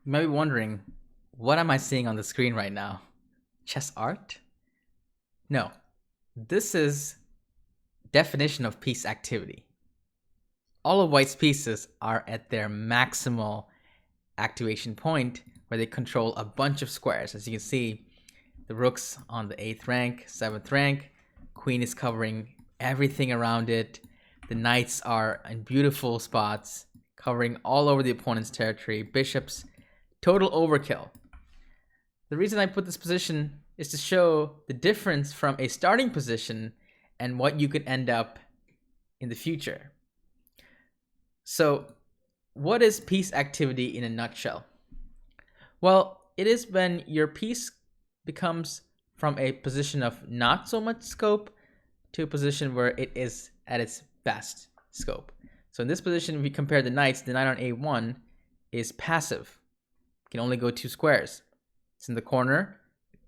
You might be wondering, what am I seeing on the screen right now? Chess art? No, this is definition of piece activity. All of White's pieces are at their maximal activation point where they control a bunch of squares. As you can see, the rook's on the 8th rank, 7th rank, queen is covering everything around it. The knights are in beautiful spots, covering all over the opponent's territory. Bishops, total overkill. The reason I put this position is to show the difference from a starting position and what you could end up in the future. So, what is piece activity in a nutshell? Well, it is when your piece becomes from a position of not so much scope to a position where it is at its best scope. So in this position, if we compare the knights, the knight on a1 is passive. It can only go 2 squares. It's in the corner.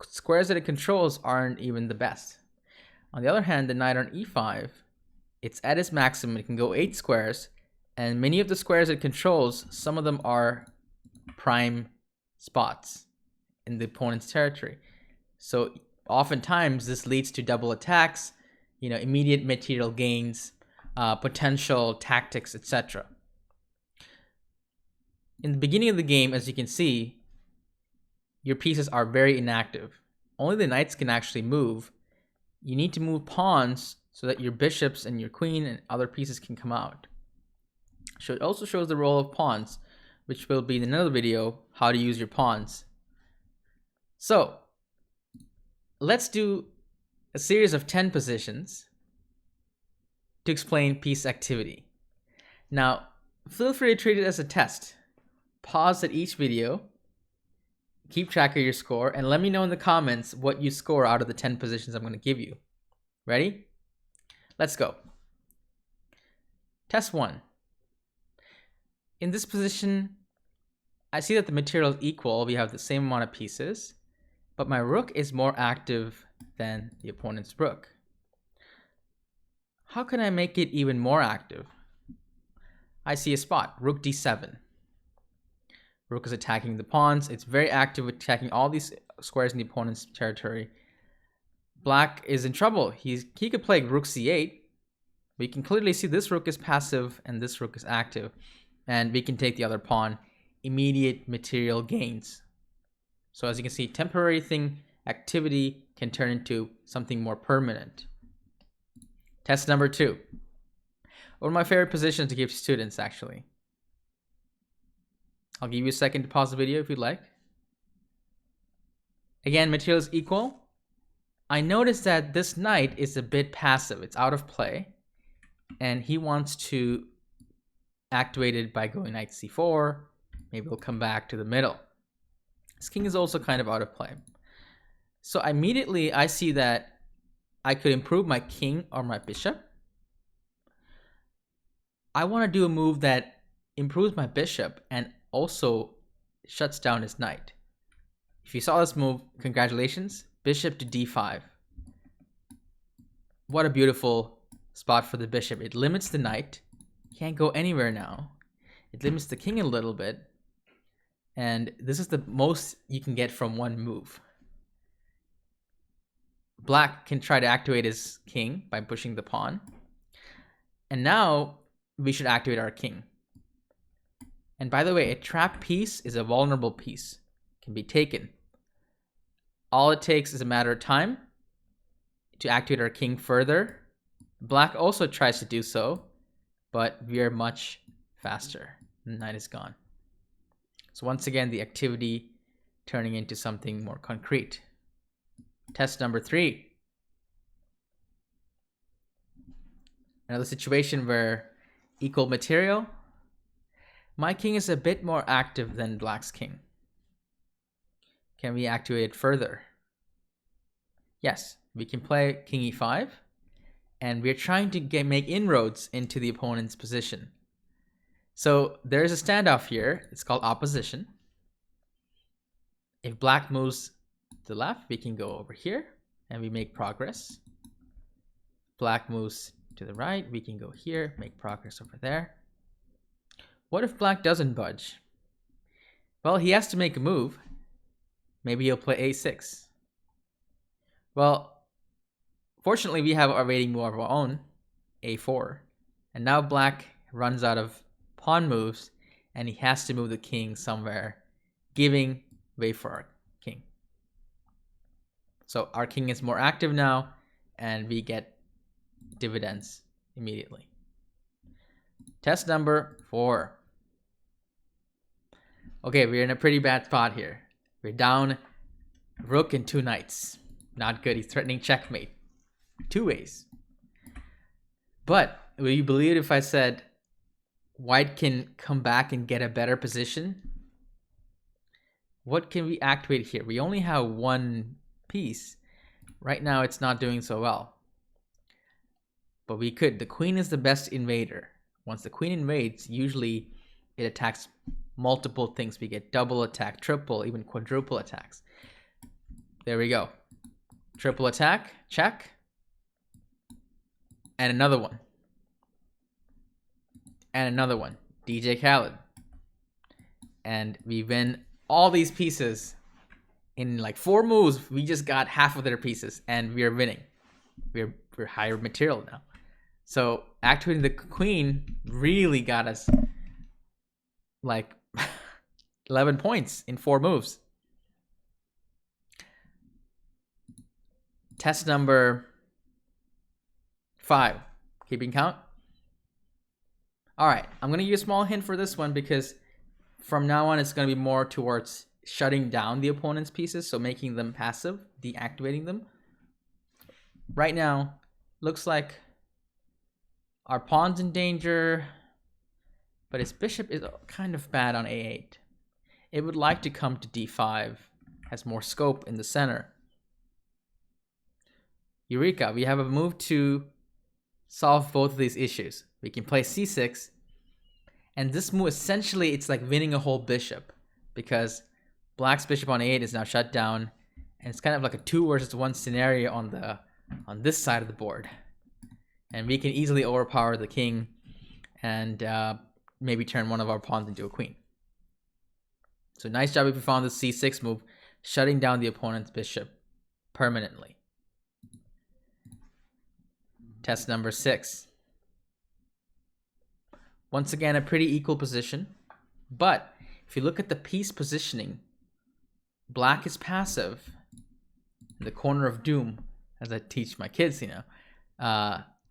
Squares that it controls aren't even the best. On the other hand, the knight on e5, it's at its maximum. It can go 8 squares, and many of the squares it controls, some of them are prime spots in the opponent's territory. So oftentimes this leads to double attacks, immediate material gains, potential tactics, etc. In the beginning of the game, as you can see, your pieces are very inactive. Only the knights can actually move. You need to move pawns so that your bishops and your queen and other pieces can come out. So it also shows the role of pawns, which will be in another video, how to use your pawns. So let's do a series of 10 positions to explain piece activity. Now, feel free to treat it as a test. Pause at each video, keep track of your score, and let me know in the comments what you score out of the 10 positions I'm going to give you. Ready? Let's go. Test 1. In this position, I see that the material is equal. We have the same amount of pieces, but my rook is more active than the opponent's rook. How can I make it even more active? I see a spot, rook d7. Rook is attacking the pawns. It's very active, attacking all these squares in the opponent's territory. Black is in trouble. He could play rook c8, but you can clearly see this rook is passive and this rook is active. And we can take the other pawn. Immediate material gains. So as you can see, temporary activity can turn into something more permanent. Test number 2. One of my favorite positions to give students, actually. I'll give you a second to pause the video if you'd like. Again, material is equal. I noticed that this knight is a bit passive. It's out of play. And he wants to activate it by going knight c4. Maybe we'll come back to the middle. This king is also kind of out of play. So immediately I see that I could improve my king or my bishop. I want to do a move that improves my bishop and also shuts down his knight. If you saw this move, congratulations. Bishop to d5. What a beautiful spot for the bishop. It limits the knight. Can't go anywhere now. It limits the king a little bit. And this is the most you can get from one move. Black can try to activate his king by pushing the pawn. And now we should activate our king. And by the way, a trap piece is a vulnerable piece. It can be taken. All it takes is a matter of time to activate our king further. Black also tries to do so, but we are much faster. The knight is gone. So once again, the activity turning into something more concrete. Test number 3. Another situation where equal material. My king is a bit more active than Black's king. Can we activate it further? Yes, we can play king e5, and we're trying to make inroads into the opponent's position. So there's a standoff here. It's called opposition. If Black moves to the left, we can go over here and we make progress. Black moves to the right, we can go here, make progress over there. What if Black doesn't budge? Well, he has to make a move. Maybe he'll play a6. Well, fortunately, we have a rating move of our own, a4. And now black runs out of pawn moves, and he has to move the king somewhere, giving way for our king. So our king is more active now, and we get dividends immediately. Test number 4. Okay, we're in a pretty bad spot here. We're down rook and 2 knights. Not good. He's threatening checkmate. 2 ways. But will you believe it if I said white can come back and get a better position? What can we activate here? We only have 1 piece. Right now it's not doing so well. But we could. The queen is the best invader. Once the queen invades, usually it attacks multiple things. We get double attack, triple, even quadruple attacks. There we go. Triple attack, check. And another one. And another one. DJ Khaled. And we win all these pieces in like 4 moves. We just got half of their pieces and we're winning. We're higher material now. So activating the queen really got us like 11 points in 4 moves. Test number 5. Keeping count. All right, I'm going to give you a small hint for this one because from now on it's going to be more towards shutting down the opponent's pieces, so making them passive, deactivating them. Right now, looks like our pawn's in danger, but his bishop is kind of bad on a8. It would like to come to d5, has more scope in the center. Eureka, we have a move to solve both of these issues. We can play c6, and this move essentially it's like winning a whole bishop because black's bishop on a8 is now shut down, and it's kind of like a 2 versus 1 scenario on this side of the board. And we can easily overpower the king and maybe turn one of our pawns into a queen. So nice job if you found the c6 move, shutting down the opponent's bishop permanently. Test number 6. Once again, a pretty equal position. But if you look at the piece positioning, black is passive in the corner of doom, as I teach my kids,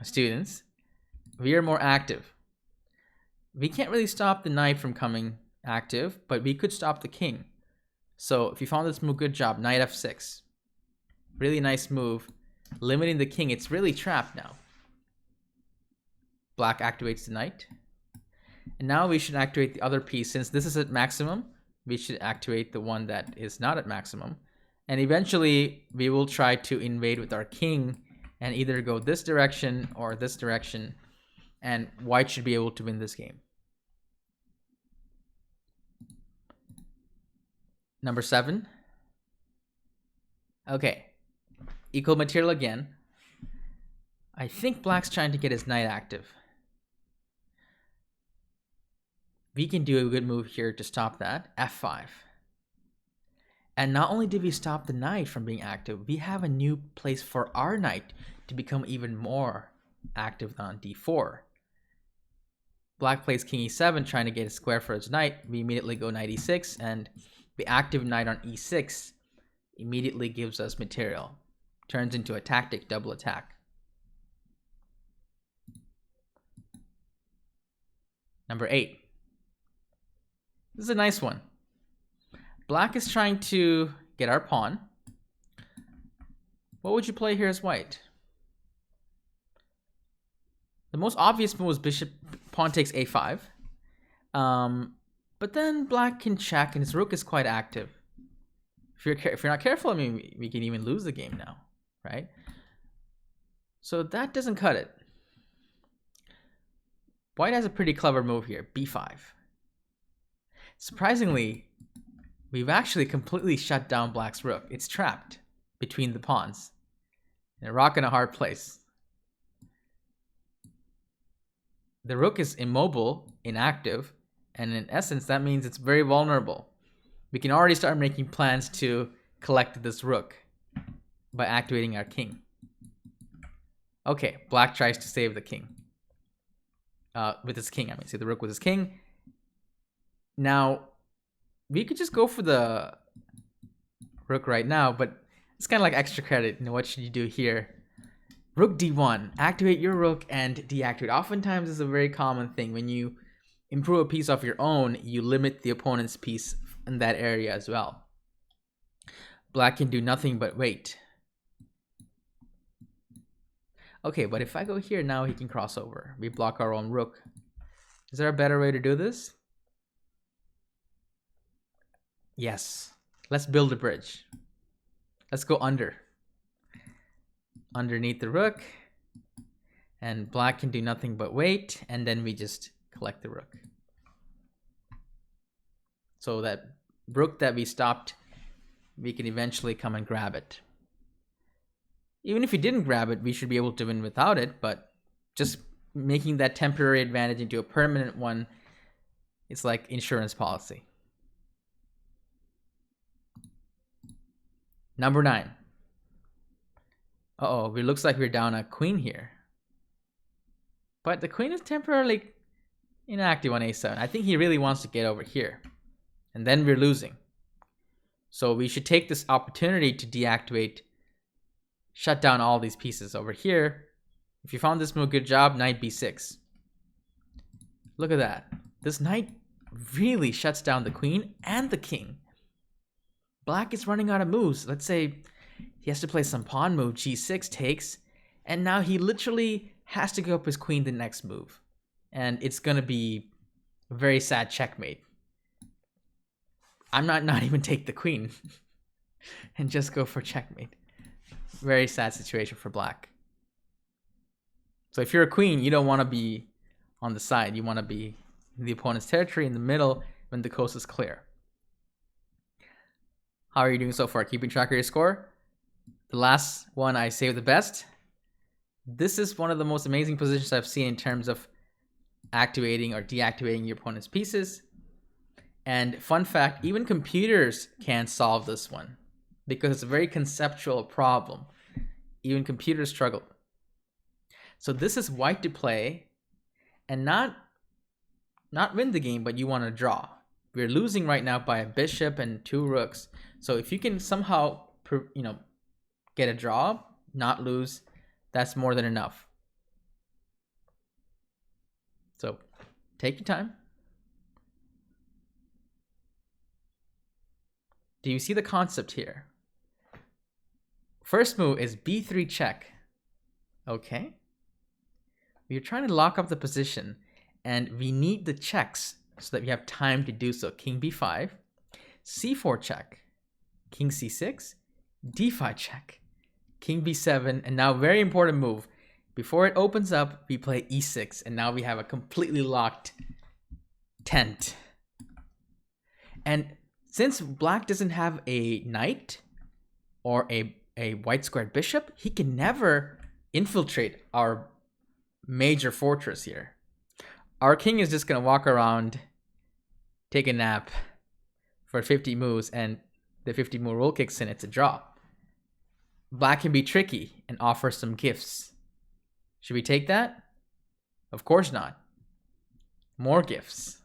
students. We are more active. We can't really stop the knight from coming active, but we could stop the king. So if you found this move, good job. Knight f6. Really nice move. Limiting the king. It's really trapped now. Black activates the knight. And now we should activate the other piece. Since this is at maximum, we should activate the one that is not at maximum. And eventually, we will try to invade with our king and either go this direction or this direction. And white should be able to win this game. Number 7. Okay. Equal material again. I think black's trying to get his knight active. We can do a good move here to stop that. f5. And not only did we stop the knight from being active, we have a new place for our knight to become even more active on d4. Black plays king e7, trying to get a square for his knight. We immediately go knight e6, and the active knight on e6 immediately gives us material. Turns into a tactic, double attack. Number 8. This is a nice one. Black is trying to get our pawn. What would you play here as white? The most obvious move is bishop, pawn takes a5. But then black can check, and his rook is quite active. If you're not careful, I mean, we can even lose the game now, right? So that doesn't cut it. White has a pretty clever move here, b5. Surprisingly, we've actually completely shut down black's rook. It's trapped between the pawns. In a rock and a hard place. The rook is immobile, inactive, and in essence, that means it's very vulnerable. we can already start making plans to collect this rook by activating our king. Okay, black tries to save the king. With his king, I mean, save the rook with his king. Now, we could just go for the rook right now, but it's kind of like extra credit. What should you do here? Rook d1. Activate your rook and deactivate. Oftentimes, it's a very common thing. When you improve a piece of your own, you limit the opponent's piece in that area as well. Black can do nothing but wait. Okay, but if I go here, now he can cross over. We block our own rook. Is there a better way to do this? Yes. Let's build a bridge. Let's go underneath the rook. And black can do nothing but wait. And then we just collect the rook. So that rook that we stopped, we can eventually come and grab it. Even if we didn't grab it, we should be able to win without it. But just making that temporary advantage into a permanent one, it's like insurance policy. Number 9. Uh-oh, it looks like we're down a queen here. But the queen is temporarily inactive on a7. I think he really wants to get over here. And then we're losing. So we should take this opportunity to deactivate, shut down all these pieces over here. If you found this move, good job, knight b6. Look at that. This knight really shuts down the queen and the king. Black is running out of moves. Let's say he has to play some pawn move, g6 takes, and now he literally has to go up his queen the next move. And it's going to be a very sad checkmate. I might not even take the queen and just go for checkmate. Very sad situation for black. So if you're a queen, you don't want to be on the side. You want to be in the opponent's territory in the middle when the coast is clear. How are you doing so far? Keeping track of your score? The last one I saved the best. This is one of the most amazing positions I've seen in terms of activating or deactivating your opponent's pieces. And fun fact, even computers can't solve this one because it's a very conceptual problem. Even computers struggle. So this is white to play and not win the game, but you want to draw. We're losing right now by a bishop and 2 rooks. So if you can somehow, get a draw, not lose, that's more than enough. So take your time. Do you see the concept here? First move is b3 check. Okay. We're trying to lock up the position, and we need the checks so that we have time to do so. King b5, c4 check, king c6, d5 check, king b7, and now very important move. Before it opens up, we play e6, and now we have a completely locked tent. And since black doesn't have a knight or a white squared bishop, he can never infiltrate our major fortress here. Our king is just going to walk around, take a nap for 50 moves, and the 50 move rule kicks in. It's a draw. Black can be tricky and offer some gifts. Should we take that? Of course not. More gifts.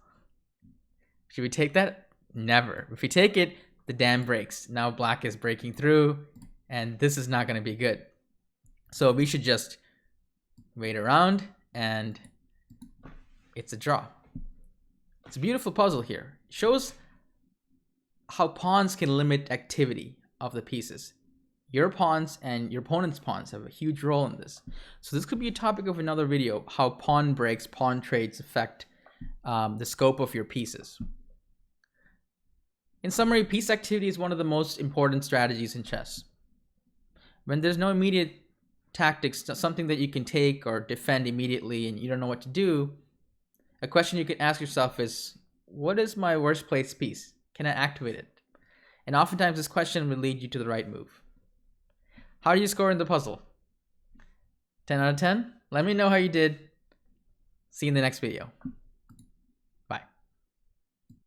Should we take that? Never. If we take it, the dam breaks. Now black is breaking through, and this is not going to be good. So we should just wait around, and it's a draw. It's a beautiful puzzle here. It shows how pawns can limit activity of the pieces. Your pawns and your opponent's pawns have a huge role in this. So this could be a topic of another video, how pawn breaks, pawn trades affect the scope of your pieces. In summary, piece activity is one of the most important strategies in chess. When there's no immediate tactics, something that you can take or defend immediately and you don't know what to do, a question you can ask yourself is, what is my worst placed piece? Can I activate it? And oftentimes this question will lead you to the right move. How do you score in the puzzle? 10 out of 10? Let me know how you did. See you in the next video.